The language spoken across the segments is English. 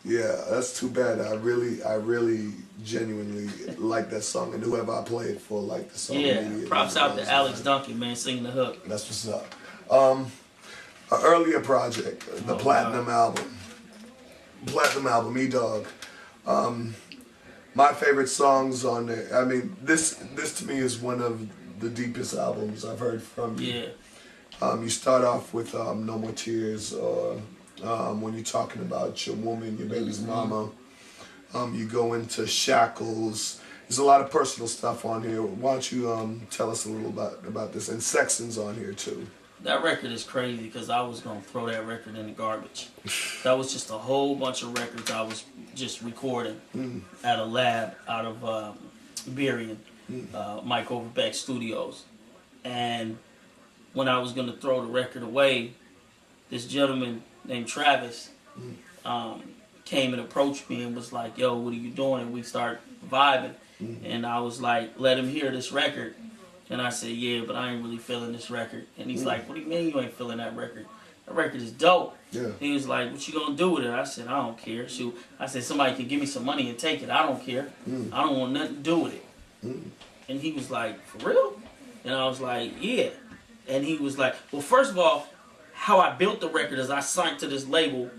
Yeah, that's too bad. I really genuinely like that song, and whoever I played for liked the song Yeah, immediately. props out to Alex Duncan, man, singing the hook. That's what's up. Um, an earlier project, the Oh God. Platinum album, DAWG. My favorite songs on there. I mean, this to me is one of the deepest albums I've heard from you. Yeah. You start off with No More Tears, or when you're talking about your woman, your baby's mama. You go into Shackles. There's a lot of personal stuff on here. Why don't you tell us a little about this? And Sexton's on here too. That record is crazy because I was going to throw that record in the garbage. That was just a whole bunch of records I was just recording at a lab out of Berrien, Mike Overbeck Studios. And when I was going to throw the record away, this gentleman named Travis came and approached me and was like, yo, what are you doing? And we start vibing. And I was like, let him hear this record. And I said, yeah, but I ain't really feeling this record. And he's like, what do you mean you ain't feeling that record? That record is dope. Yeah. He was like, what you gonna do with it? I said, I don't care. Shoot. I said, somebody can give me some money and take it. I don't care. I don't want nothing to do with it. And he was like, for real? And I was like, yeah. And he was like, well, first of all, how I built the record is I signed to this label,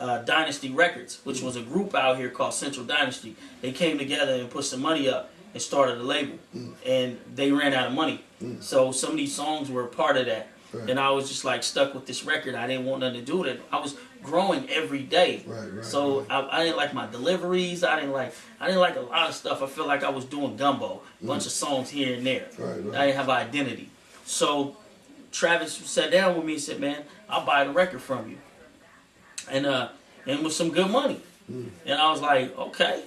Dynasty Records, which was a group out here called Central Dynasty. They came together and put some money up and started a label, and they ran out of money. So some of these songs were a part of that. Right. And I was just like stuck with this record. I didn't want nothing to do with it. I was growing every day. So I didn't like my deliveries. I didn't like a lot of stuff. I felt like I was doing gumbo, a bunch of songs here and there. I didn't have an identity. So Travis sat down with me and said, man, I'll buy the record from you. And with some good money. And I was like, okay.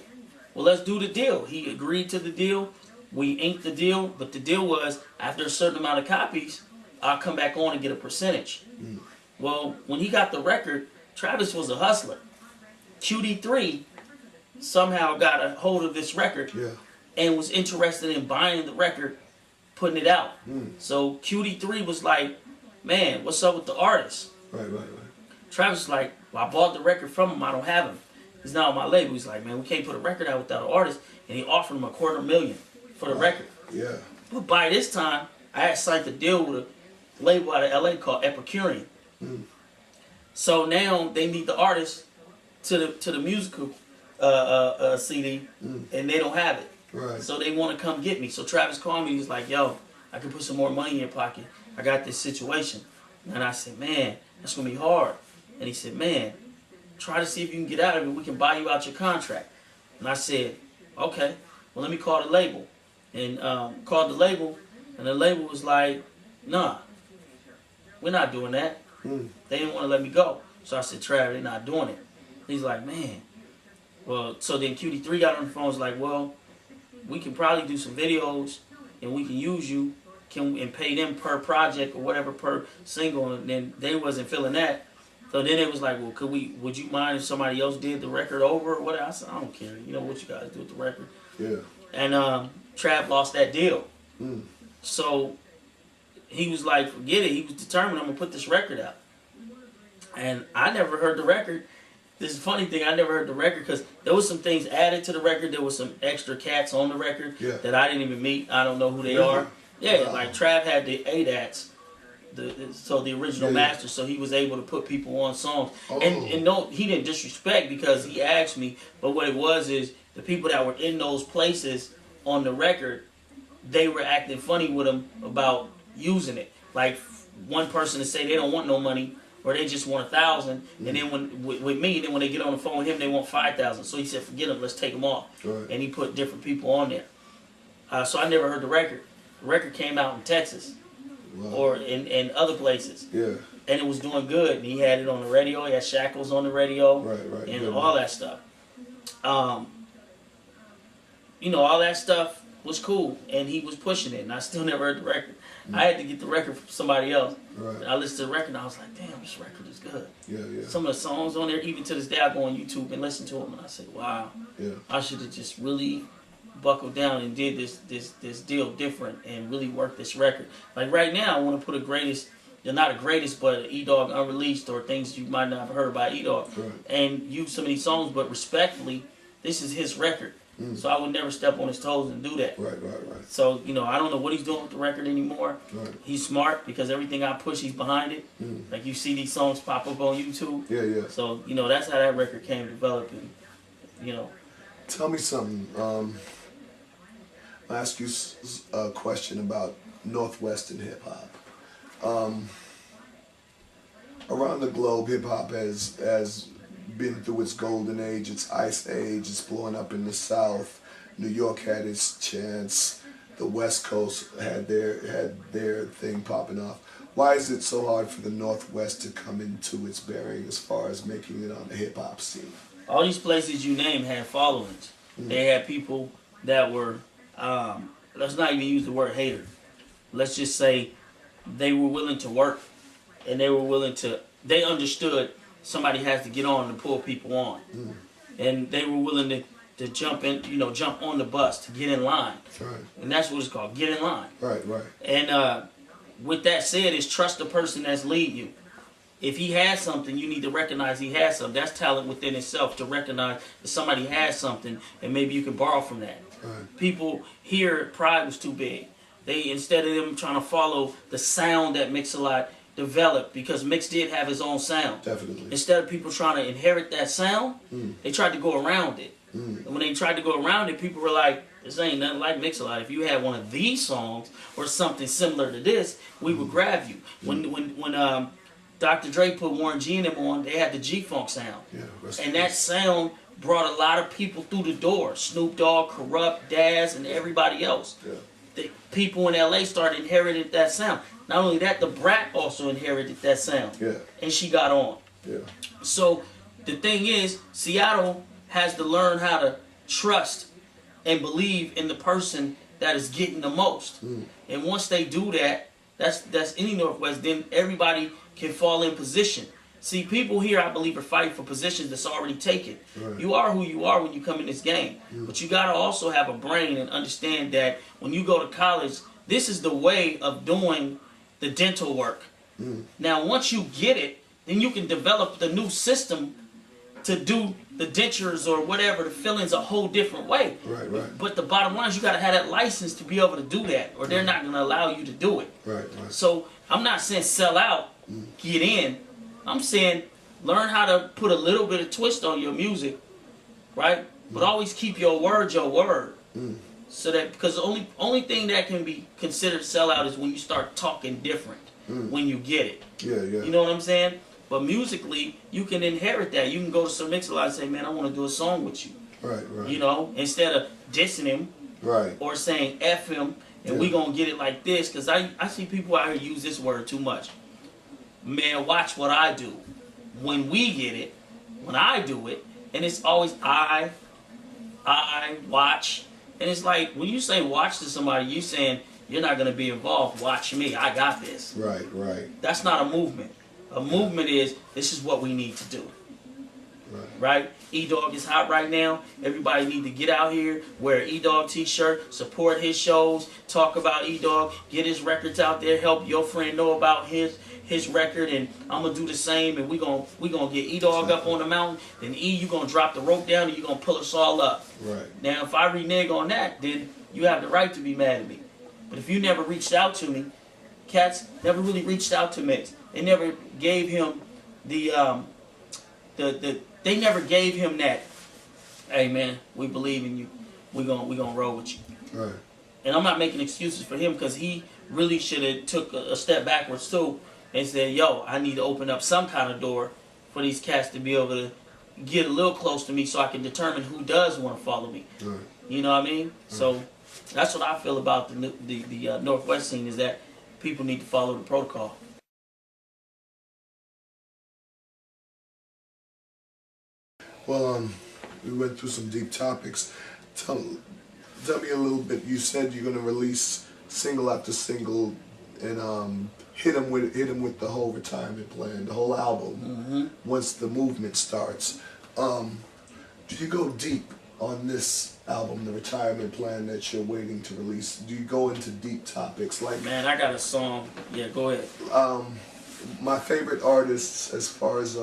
Well, let's do the deal. He agreed to the deal. We inked the deal, but the deal was after a certain amount of copies, I'll come back on and get a percentage. Well, when he got the record, Travis was a hustler. QD3 somehow got a hold of this record and was interested in buying the record, putting it out. So QD3 was like, man, what's up with the artist? Travis was like, well, I bought the record from him. I don't have him. He's not on my label. He's like, man, we can't put a record out without an artist. And he offered him $250,000 for the record. Yeah. But by this time, I had signed a deal with a label out of LA called Epicurean. So now they need the artist to the musical CD, and they don't have it. So they want to come get me. So Travis called me. He's like, yo, I can put some more money in your pocket. I got this situation. And I said, man, that's going to be hard. And he said, man, try to see if you can get out of it. We can buy you out your contract. And I said, okay, well, let me call the label. And called the label, and the label was like, nah, we're not doing that. They didn't want to let me go. So I said, Trav, they're not doing it. He's like, man. Well, so then QD3 got on the phone and was like, well, we can probably do some videos, and we can use you and pay them per project or whatever per single. And then they wasn't feeling that. So then it was like, well, would you mind if somebody else did the record over or whatever? I said, I don't care. You know what you guys do with the record. Yeah. And Trav lost that deal. So he was like, forget it. He was determined, I'm going to put this record out. And I never heard the record. This is a funny thing. I never heard the record because there was some things added to the record. There was some extra cats on the record that I didn't even meet. I don't know who they are. Yeah, like Trav had the ADATs. The original master, so he was able to put people on songs. And no, he didn't disrespect because he asked me, but what it was is the people that were in those places on the record, they were acting funny with him about using it. Like one person to say they don't want no money or they just want 1,000, and then with me, then when they get on the phone with him, they want 5,000. So he said, forget them, let's take them off. And he put different people on there. So I never heard the record. The record came out in Texas. Or in other places. Yeah. And it was doing good. And he had it on the radio. He had Shackles on the radio. And all that stuff. You know, all that stuff was cool. And he was pushing it. And I still never heard the record. I had to get the record from somebody else. And I listened to the record and I was like, damn, this record is good. Some of the songs on there, even to this day, I go on YouTube and listen to them. And I say, wow, I should have just really buckled down and did this deal different and really worked this record. Like right now, I want to put a greatest they're not the greatest, but E-Dawg unreleased or things you might not have heard about E-Dawg, Right. and use some of these songs. But respectfully, this is his record, so I would never step on his toes and do that. Right. So I don't know what he's doing with the record anymore. Right. He's smart because everything I push, he's behind it. Like you see these songs pop up on YouTube. Yeah. So that's how that record came developing. Tell me something. I'll ask you a question about Northwestern hip hop. Around the globe, hip hop has been through its golden age, its ice age. It's blowing up in the South. New York had its chance. The West Coast had their thing popping off. Why is it so hard for the Northwest to come into its bearing as far as making it on the hip hop scene? All these places you name had followings. They had people that were, let's not even use the word hater. Let's just say they were willing to work, and they understood somebody has to get on to pull people on. And they were willing to jump on the bus, to get in line. Right. And that's what it's called, get in line. Right. And with that said, is trust the person that's leading you. If he has something, you need to recognize he has something. That's talent within itself, to recognize that somebody has something and maybe you can borrow from that. Right. People here, pride was too big. They, instead of them trying to follow the sound that Mix-a-Lot developed, because Mix did have his own sound. Definitely. Instead of people trying to inherit that sound, they tried to go around it. And when they tried to go around it, people were like, this ain't nothing like Mix-a-Lot. If you had one of these songs or something similar to this, we would grab you. When Dr. Dre put Warren G and them on, they had the G-Funk sound. Yeah, and that sound brought a lot of people through the door. Snoop Dogg, Corrupt, Daz, and everybody else. Yeah. The people in LA started inheriting that sound. Not only that, the Brat also inherited that sound. Yeah. And she got on. Yeah. So the thing is, Seattle has to learn how to trust and believe in the person that is getting the most. And once they do that, that's any Northwest, then everybody can fall in position. See, people here, I believe, are fighting for positions that's already taken. Right. You are who you are when you come in this game. But you got to also have a brain and understand that when you go to college, this is the way of doing the dental work. Now, once you get it, then you can develop the new system to do the dentures or whatever, the fillings a whole different way. Right. But the bottom line is you got to have that license to be able to do that, or they're not going to allow you to do it. Right. So I'm not saying sell out, get in. I'm saying learn how to put a little bit of twist on your music, right? But always keep your word. So that, because the only thing that can be considered sellout is when you start talking different when you get it. Yeah. You know what I'm saying? But musically, you can inherit that. You can go to Sir Mix-a-Lot and say, man, I want to do a song with you. Right. You know, instead of dissing him or saying F him and we going to get it like this. Because I see people out here use this word too much. Man, watch what I do. When we get it, when I do it, and it's always I watch. And it's like, when you say watch to somebody, you saying, you're not going to be involved. Watch me. I got this. Right. That's not a movement. A movement is, this is what we need to do. Right? E-Dawg is hot right now. Everybody need to get out here, wear an E-Dawg t-shirt, support his shows, talk about E-Dawg, get his records out there, help your friend know about his record, and I'm gonna do the same, and we gonna get E-Dawg up on the mountain, then you gonna drop the rope down and you gonna pull us all up. Right. Now if I renege on that, then you have the right to be mad at me. But if you never reached out to me, cats never really reached out to Mix. They never gave him they never gave him that, hey man, we believe in you. We gonna roll with you. Right. And I'm not making excuses for him, because he really should have took a step backwards too and said, yo, I need to open up some kind of door for these cats to be able to get a little close to me so I can determine who does want to follow me. Right. You know what I mean? So that's what I feel about the Northwest scene, is that people need to follow the protocol. Well, we went through some deep topics. Tell me a little bit. You said you're gonna release single after single, and hit them with the whole retirement plan, the whole album. Once the movement starts, do you go deep on this album, the retirement plan that you're waiting to release? Do you go into deep topics like? Man, I got a song. Yeah, go ahead. my favorite artists as far as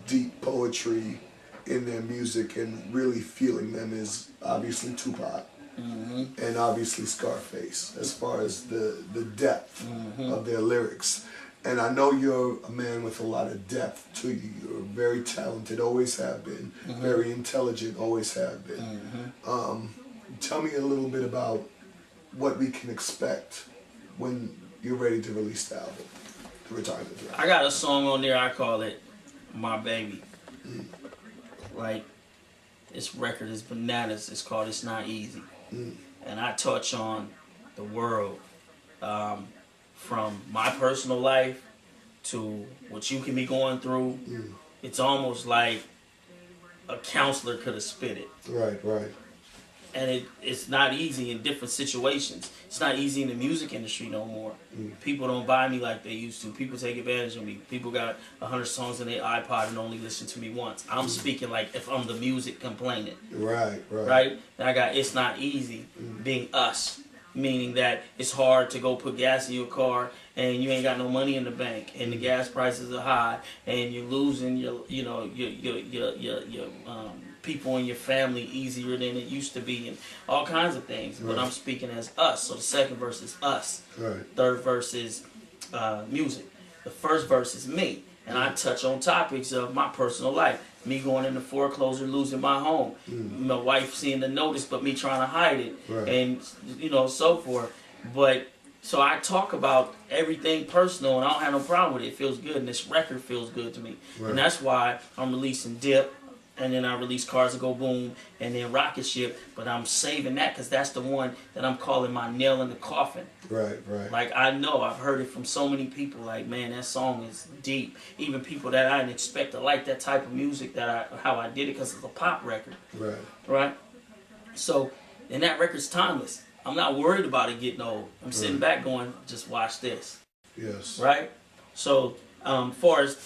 deep poetry in their music and really feeling them is obviously Tupac and obviously Scarface as far as the depth of their lyrics. And I know you're a man with a lot of depth to you. You're very talented, always have been. Very intelligent, always have been. Tell me a little bit about what we can expect when you're ready to release the album, the retirement album. I got a song on there, I call it My Baby. Like, this record is bananas. It's called It's Not Easy. And I touch on the world, from my personal life to what you can be going through. It's almost like a counselor could have spit it. Right. And it's not easy in different situations. It's not easy in the music industry no more. People don't buy me like they used to. People take advantage of me. People got 100 songs in their iPod and only listen to me once. I'm speaking like if I'm the music complaining. Right? And I got It's Not Easy being us. Meaning that it's hard to go put gas in your car and you ain't got no money in the bank and the gas prices are high and you're losing your people in your family easier than it used to be and all kinds of things. But I'm speaking as us. So the second verse is us. Third verse is music. The first verse is me. And I touch on topics of my personal life. Me going into foreclosure, losing my home. My wife seeing the notice, but me trying to hide it. And, so forth. But, so I talk about everything personal, and I don't have no problem with it. It feels good, and this record feels good to me. And that's why I'm releasing Dip, and then I release Cars That Go Boom, and then Rocket Ship. But I'm saving that because that's the one that I'm calling my nail in the coffin. Right. Like, I know, I've heard it from so many people, like, man, that song is deep. Even people that I didn't expect to like that type of music, how I did it, because it's a pop record. Right? So, and that record's timeless. I'm not worried about it getting old. I'm sitting back going, just watch this. Yes. Right? So, far as,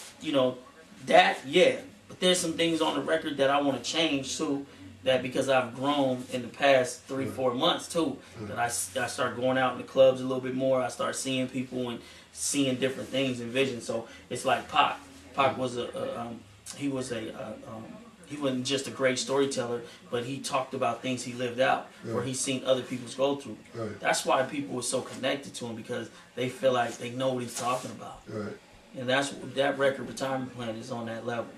that, yeah. But there's some things on the record that I want to change, too. That because I've grown in the past 3-4 months too, that I start going out in the clubs a little bit more. I start seeing people and seeing different things and visions. So it's like Pac. Pac was he wasn't just a great storyteller, but he talked about things he lived out, where he's seen other people's go through. That's why people were so connected to him, because they feel like they know what he's talking about. And that record, Retirement Plan, is on that level.